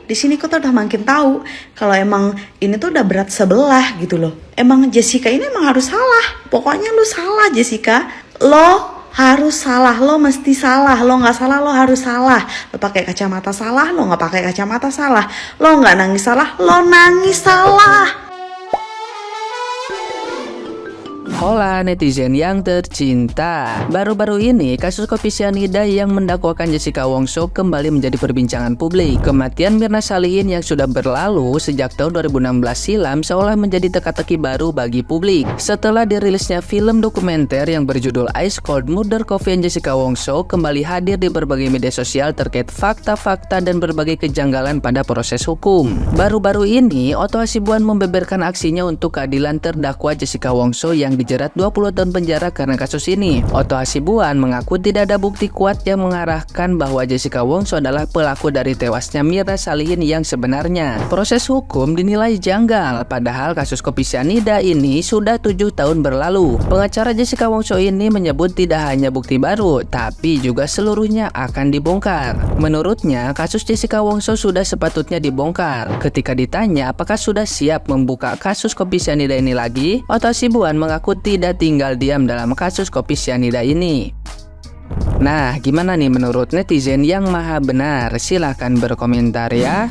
di sini kita udah makin tahu kalau emang ini tuh udah berat sebelah gitu loh. Emang Jessica ini emang harus salah. Pokoknya lu salah Jessica. Lo harus salah, lo mesti salah. Lo nggak salah, lo harus salah. Lo pakai kacamata salah, lo nggak pakai kacamata salah. Lo nggak nangis salah, lo nangis salah. Hola netizen yang tercinta. Baru-baru ini kasus kopi sianida yang mendakwakan Jessica Wongso kembali menjadi perbincangan publik. Kematian Mirna Salihin yang sudah berlalu sejak tahun 2016 silam seolah menjadi teka-teki baru bagi publik. Setelah dirilisnya film dokumenter yang berjudul Ice Cold Murder Coffee and Jessica Wongso kembali hadir di berbagai media sosial terkait fakta-fakta dan berbagai kejanggalan pada proses hukum. Baru-baru ini Otto Hasibuan membeberkan aksinya untuk keadilan terdakwa Jessica Wongso yang dijerat 20 tahun penjara karena kasus ini. Otto Hasibuan mengaku tidak ada bukti kuat yang mengarahkan bahwa Jessica Wongso adalah pelaku dari tewasnya Mirna Salihin yang sebenarnya. Proses hukum dinilai janggal, padahal kasus kopi sianida ini sudah 7 tahun berlalu. Pengacara Jessica Wongso ini menyebut tidak hanya bukti baru, tapi juga seluruhnya akan dibongkar. Menurutnya, kasus Jessica Wongso sudah sepatutnya dibongkar. Ketika ditanya apakah sudah siap membuka kasus kopi sianida ini lagi, Otto Hasibuan mengaku tidak tinggal diam dalam kasus kopi sianida ini. Nah, gimana nih menurut netizen yang maha benar? Silahkan berkomentar ya.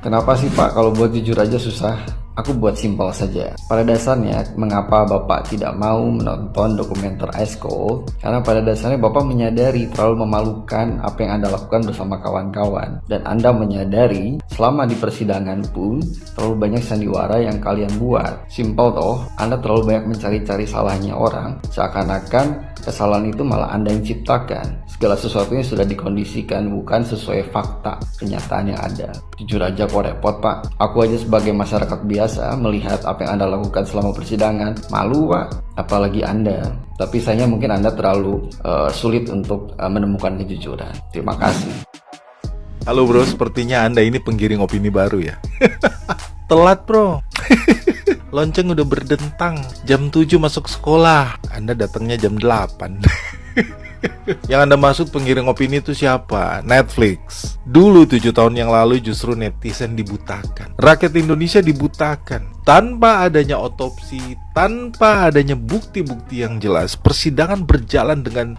Kenapa sih Pak kalau buat jujur aja susah? Aku buat simpel saja. Pada dasarnya, mengapa Bapak tidak mau menonton dokumenter Ice Cold? Karena pada dasarnya Bapak menyadari terlalu memalukan apa yang Anda lakukan bersama kawan-kawan. Dan Anda menyadari selama di persidangan pun terlalu banyak sandiwara yang kalian buat. Simpel toh, Anda terlalu banyak mencari-cari salahnya orang. Seakan-akan kesalahan itu malah Anda yang ciptakan. Segala sesuatunya sudah dikondisikan, bukan sesuai fakta kenyataan yang ada. Jujur aja kok repot Pak. Aku aja sebagai masyarakat biasa melihat apa yang Anda lakukan selama persidangan. Malu Pak, apalagi Anda. Tapi sayangnya mungkin Anda terlalu sulit untuk menemukan kejujuran. Terima kasih. Halo bro, sepertinya Anda ini penggiring opini baru ya. Telat bro. Lonceng udah berdentang. Jam 7 masuk sekolah. Anda datangnya jam 8. Yang Anda maksud penggiring opini itu siapa? Netflix. Dulu 7 tahun yang lalu justru netizen dibutakan. Rakyat Indonesia dibutakan. Tanpa adanya otopsi, tanpa adanya bukti-bukti yang jelas, persidangan berjalan dengan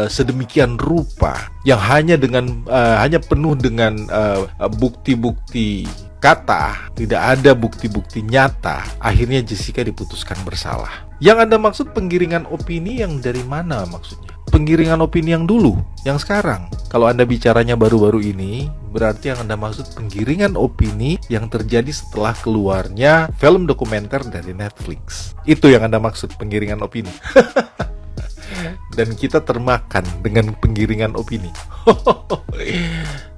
sedemikian rupa yang hanya penuh dengan bukti-bukti kata, tidak ada bukti-bukti nyata. Akhirnya Jessica diputuskan bersalah. Yang Anda maksud penggiringan opini yang dari mana maksudnya? Penggiringan opini yang dulu, yang sekarang. Kalau Anda bicaranya baru-baru ini, berarti yang Anda maksud penggiringan opini yang terjadi setelah keluarnya film dokumenter dari Netflix. Itu yang Anda maksud penggiringan opini. Dan kita termakan dengan penggiringan opini.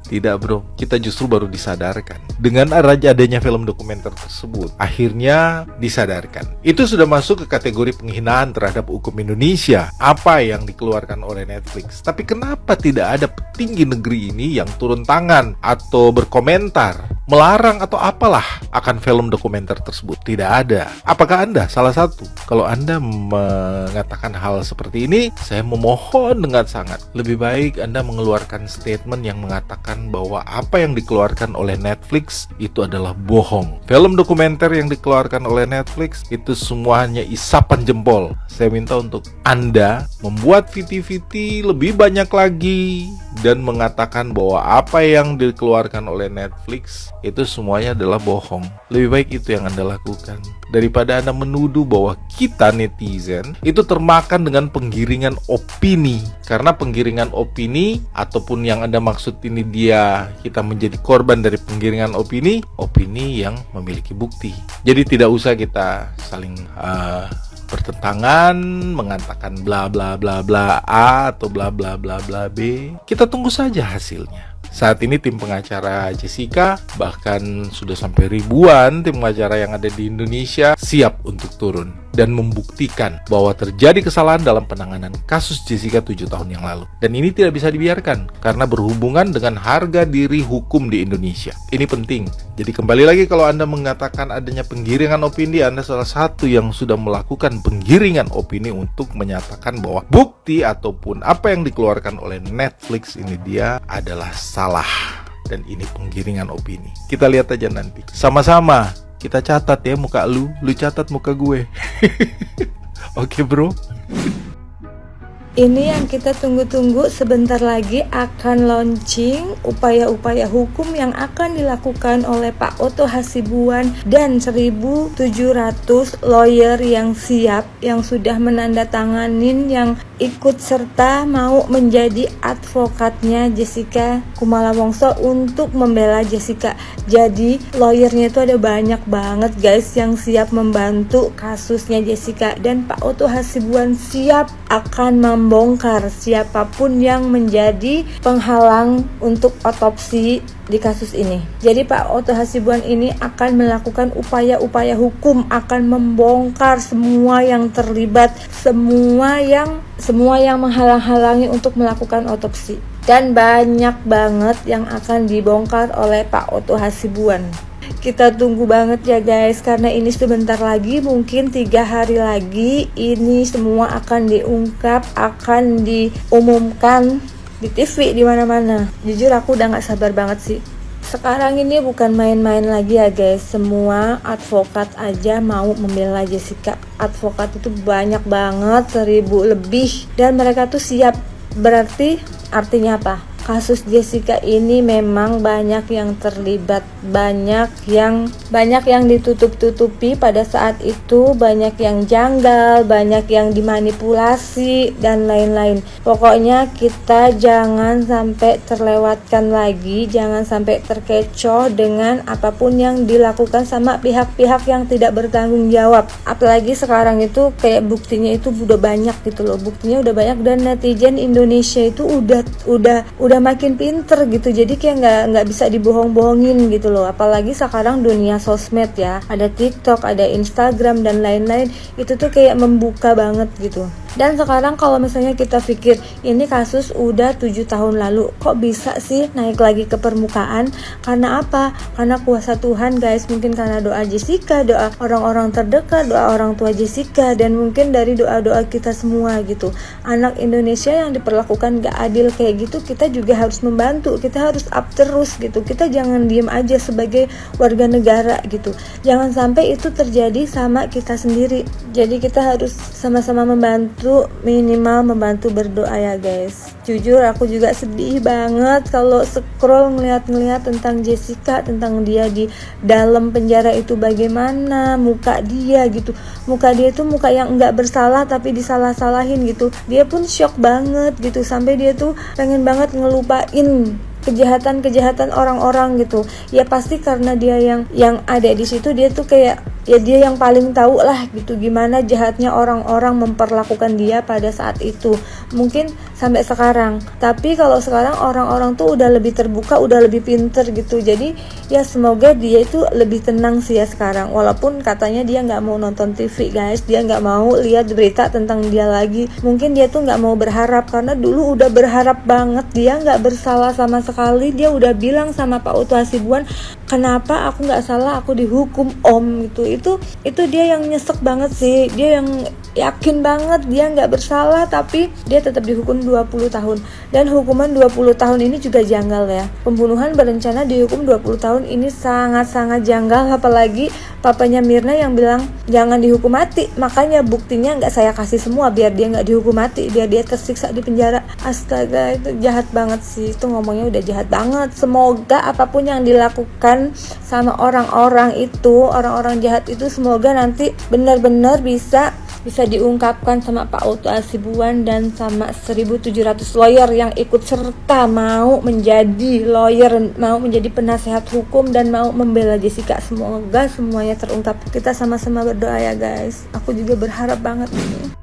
Tidak bro, kita justru baru disadarkan. Dengan adanya film dokumenter tersebut, akhirnya disadarkan. Itu sudah masuk ke kategori penghinaan terhadap hukum Indonesia, apa yang dikeluarkan oleh Netflix. Tapi kenapa tidak ada petinggi negeri ini yang turun tangan atau berkomentar, melarang atau apalah akan film dokumenter tersebut? Tidak ada. Apakah Anda salah satu? Kalau Anda mengatakan hal seperti ini, saya memohon dengan sangat, lebih baik Anda mengeluarkan statement yang mengatakan bahwa apa yang dikeluarkan oleh Netflix itu adalah bohong. Film dokumenter yang dikeluarkan oleh Netflix itu semuanya isapan jempol. Saya minta untuk Anda membuat VT-VT lebih banyak lagi dan mengatakan bahwa apa yang dikeluarkan oleh Netflix itu semuanya adalah bohong. Lebih baik itu yang Anda lakukan daripada Anda menuduh bahwa kita netizen itu termakan dengan penggiringan opini. Karena penggiringan opini ataupun yang Anda maksud ini kita menjadi korban dari penggiringan opini yang memiliki bukti. Jadi tidak usah kita saling bertentangan, mengatakan bla bla bla bla A atau bla bla bla bla B. Kita tunggu saja hasilnya. Saat ini tim pengacara Jessica, bahkan sudah sampai ribuan tim pengacara yang ada di Indonesia, siap untuk turun dan membuktikan bahwa terjadi kesalahan dalam penanganan kasus Jessica 7 tahun yang lalu. Dan ini tidak bisa dibiarkan karena berhubungan dengan harga diri hukum di Indonesia. Ini penting. Jadi kembali lagi, kalau Anda mengatakan adanya penggiringan opini, Anda salah satu yang sudah melakukan penggiringan opini untuk menyatakan bahwa bukti ataupun apa yang dikeluarkan oleh Netflix ini dia adalah salah. dan ini penggiringan opini. Kita lihat aja nanti. Sama-sama kita catat ya muka lu catat muka gue. Oke bro. Ini yang kita tunggu-tunggu, sebentar lagi akan launching upaya-upaya hukum yang akan dilakukan oleh Pak Otto Hasibuan dan 1.700 lawyer yang siap, yang sudah menandatanganin, yang ikut serta mau menjadi advokatnya Jessica Kumala Wongso untuk membela Jessica. Jadi lawyernya itu ada banyak banget guys yang siap membantu kasusnya Jessica, dan Pak Otto Hasibuan siap akan membongkar siapapun yang menjadi penghalang untuk otopsi di kasus ini. Jadi Pak Otto Hasibuan ini akan melakukan upaya-upaya hukum, akan membongkar semua yang terlibat, semua yang menghalang-halangi untuk melakukan otopsi. Dan banyak banget yang akan dibongkar oleh Pak Otto Hasibuan. Kita tunggu banget ya guys, karena ini sebentar lagi, mungkin 3 hari lagi ini semua akan diungkap, akan diumumkan di TV di mana-mana. Jujur aku udah nggak sabar banget sih. Sekarang ini bukan main-main lagi ya guys, semua advokat aja mau membela Jessica. Advokat itu banyak banget, 1.000 lebih, dan mereka tuh siap. Berarti artinya apa? Kasus Jessica ini memang banyak yang terlibat, banyak yang ditutup-tutupi pada saat itu, banyak yang janggal, banyak yang dimanipulasi dan lain-lain. Pokoknya kita jangan sampai terlewatkan lagi, jangan sampai terkecoh dengan apapun yang dilakukan sama pihak-pihak yang tidak bertanggung jawab. Apalagi sekarang itu kayak buktinya itu udah banyak gitu loh, buktinya udah banyak, dan netizen Indonesia itu udah makin pinter gitu, jadi kayak nggak bisa dibohong-bohongin gitu loh. Apalagi sekarang dunia sosmed ya, ada TikTok, ada Instagram dan lain-lain, itu tuh kayak membuka banget gitu. Dan sekarang kalau misalnya kita pikir ini kasus udah 7 tahun lalu, kok bisa sih naik lagi ke permukaan? Karena apa? Karena kuasa Tuhan guys, mungkin karena doa Jessica, doa orang-orang terdekat, doa orang tua Jessica, dan mungkin dari doa-doa kita semua gitu. Anak Indonesia yang diperlakukan gak adil kayak gitu, kita juga harus membantu, kita harus up terus gitu. Kita jangan diem aja sebagai warga negara gitu. Jangan sampai itu terjadi sama kita sendiri. Jadi kita harus sama-sama membantu, minimal membantu berdoa ya guys. Jujur aku juga sedih banget kalau scroll ngeliat tentang Jessica, tentang dia di dalam penjara itu, bagaimana muka dia gitu. Muka dia tuh muka yang nggak bersalah tapi disalah-salahin gitu. Dia pun shock banget gitu, sampai dia tuh pengen banget ngelupain kejahatan orang-orang gitu. Ya pasti karena dia yang ada di situ, dia tuh kayak ya dia yang paling tahu lah gitu gimana jahatnya orang-orang memperlakukan dia pada saat itu. Mungkin sampai sekarang. Tapi kalau sekarang orang-orang tuh udah lebih terbuka, udah lebih pinter gitu. Jadi ya semoga dia itu lebih tenang sih ya sekarang. Walaupun katanya dia nggak mau nonton TV guys, dia nggak mau lihat berita tentang dia lagi. Mungkin dia tuh nggak mau berharap, karena dulu udah berharap banget, dia nggak bersalah sama sekali. Dia udah bilang sama Pak Otto Hasibuan, kenapa aku nggak salah, aku dihukum om gitu. Itu dia yang nyesek banget sih. Dia yang yakin banget dia nggak bersalah, tapi dia tetap dihukum 20 tahun. Dan hukuman 20 tahun ini juga janggal ya. Pembunuhan berencana dihukum 20 tahun ini sangat-sangat janggal. Apalagi papanya Mirna yang bilang jangan dihukum mati. Makanya buktinya nggak saya kasih semua biar dia nggak dihukum mati, biar dia tersiksa di penjara. Astaga, itu jahat banget sih. Itu ngomongnya udah jahat banget. Semoga apapun yang dilakukan sama orang-orang itu, orang-orang jahat itu, semoga nanti benar-benar bisa diungkapkan sama Pak Otto Hasibuan dan sama 1.700 lawyer yang ikut serta mau menjadi lawyer, mau menjadi penasehat hukum dan mau membela Jessica. Semoga semuanya terungkap. Kita sama-sama berdoa ya guys. Aku juga berharap banget nih.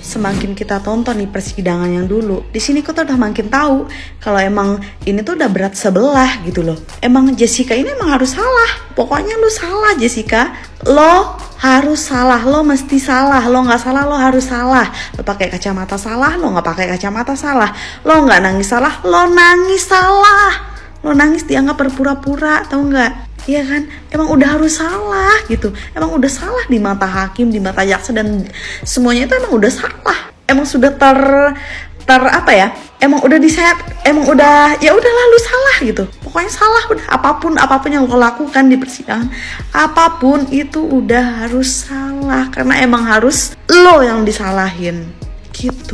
Semakin kita tonton nih persidangan yang dulu, di sini kita udah makin tahu kalau emang ini tuh udah berat sebelah gitu loh. Emang Jessica ini emang harus salah. Pokoknya lu salah Jessica, lo harus salah, lo mesti salah. Lo nggak salah, lo harus salah. Lo pakai kacamata salah, lo nggak pakai kacamata salah. Lo nggak nangis salah, lo nangis salah. Lo nangis dianggap berpura-pura, tau nggak? Iya kan, emang udah harus salah gitu. Emang udah salah di mata hakim, di mata jaksa, dan semuanya itu emang udah salah. Emang sudah emang udah ya udahlah lu salah gitu. Pokoknya salah udah, apapun yang lo lakukan di persidangan, apapun itu udah harus salah karena emang harus lo yang disalahin gitu.